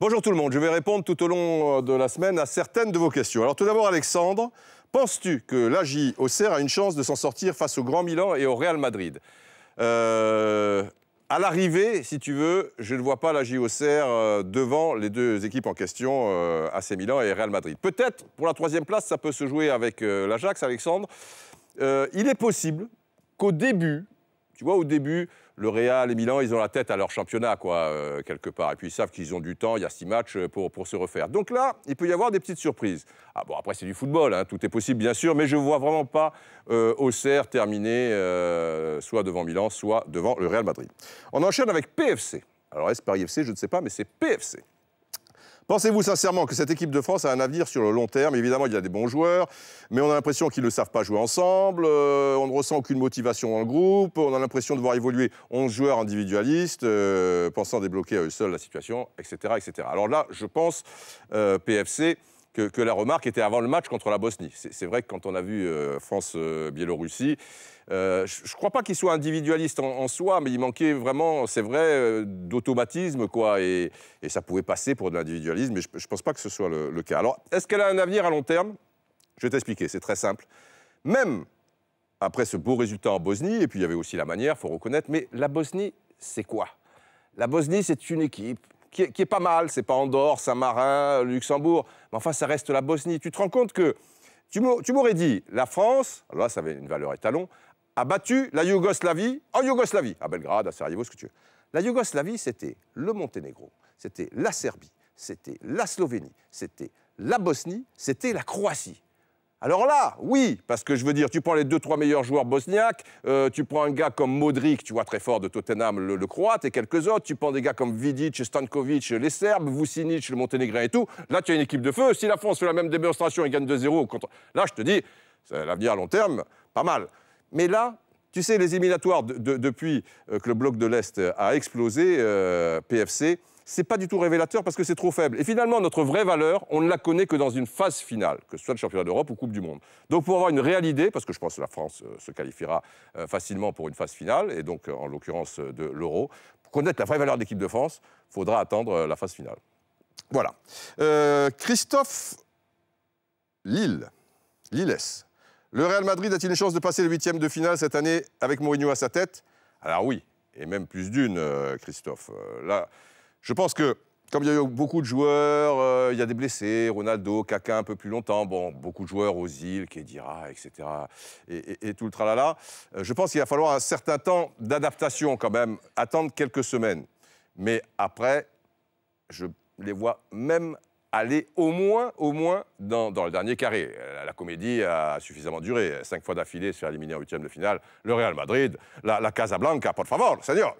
Bonjour tout le monde, je vais répondre tout au long de la semaine à certaines de vos questions. Alors tout d'abord Alexandre, penses-tu que l'AJ Auxerre a une chance de s'en sortir face au Grand Milan et au Real Madrid? À l'arrivée, si tu veux, je ne vois pas l'AJ Auxerre devant les deux équipes en question, AC Milan et Real Madrid. Peut-être pour la troisième place, ça peut se jouer avec l'Ajax, Alexandre. Il est possible qu'au début, tu vois, au début, le Real et Milan, ils ont la tête à leur championnat, quoi, quelque part. Et puis, ils savent qu'ils ont du temps, il y a 6 matchs pour se refaire. Donc là, il peut y avoir des petites surprises. Ah bon, après, c'est du football, hein, tout est possible, bien sûr, mais je ne vois vraiment pas Auxerre terminer soit devant Milan, soit devant le Real Madrid. On enchaîne avec PFC. Alors, est-ce Paris FC? Je ne sais pas, mais c'est PFC. Pensez-vous sincèrement que cette équipe de France a un avenir sur le long terme? Évidemment, il y a des bons joueurs, mais on a l'impression qu'ils ne savent pas jouer ensemble, on ne ressent aucune motivation dans le groupe, on a l'impression de voir évoluer 11 joueurs individualistes, pensant débloquer à eux seuls la situation, etc., etc. Alors là, je pense, PFC, que la remarque était avant le match contre la Bosnie. C'est vrai que quand on a vu France-Biélorussie, je ne crois pas qu'il soit individualiste en soi, mais il manquait vraiment, c'est vrai, d'automatisme, quoi, et ça pouvait passer pour de l'individualisme, mais je ne pense pas que ce soit le cas. Alors, est-ce qu'elle a un avenir à long terme? Je vais t'expliquer, c'est très simple. Même après ce beau résultat en Bosnie, et puis il y avait aussi la manière, il faut reconnaître, mais la Bosnie, c'est quoi? La Bosnie, c'est une équipe qui est pas mal, c'est pas Andorre, Saint-Marin, Luxembourg, mais enfin, ça reste la Bosnie. Tu te rends compte que, tu m'aurais dit, la France, alors là, ça avait une valeur étalon, a battu la Yougoslavie en Yougoslavie, à Belgrade, à Sarajevo, ce que tu veux. La Yougoslavie, c'était le Monténégro, c'était la Serbie, c'était la Slovénie, c'était la Bosnie, c'était la Croatie. Alors là, oui, parce que je veux dire, tu prends les 2-3 meilleurs joueurs bosniaques, tu prends un gars comme Modric, tu vois, très fort de Tottenham, le Croate, et quelques autres, tu prends des gars comme Vidic, Stankovic, les Serbes, Vucinic, le Monténégrin et tout. Là, tu as une équipe de feu. Si la France fait la même démonstration et gagne 2-0, là, je te dis, l'avenir à long terme, pas mal. Mais là, tu sais, les éliminatoires, depuis que le bloc de l'Est a explosé, PFC, c'est pas du tout révélateur parce que c'est trop faible. Et finalement, notre vraie valeur, on ne la connaît que dans une phase finale, que ce soit le championnat d'Europe ou Coupe du Monde. Donc pour avoir une réelle idée, parce que je pense que la France se qualifiera facilement pour une phase finale, et donc en l'occurrence de l'Euro, pour connaître la vraie valeur de l'équipe de France, il faudra attendre la phase finale. Voilà. Christophe Lilles. Le Real Madrid a-t-il une chance de passer les huitièmes de finale cette année avec Mourinho à sa tête? Alors oui, et même plus d'une, Christophe. Là, je pense que, comme il y a eu beaucoup de joueurs, il y a des blessés, Ronaldo, Kaka un peu plus longtemps, bon, beaucoup de joueurs, Ozil, Khedira, etc., et tout le tralala, je pense qu'il va falloir un certain temps d'adaptation quand même, attendre quelques semaines. Mais après, je les vois même aller au moins dans le dernier carré. La comédie a suffisamment duré. 5 fois d'affilée se faire éliminer en huitième de finale. Le Real Madrid, la Casablanca, por favor, señor.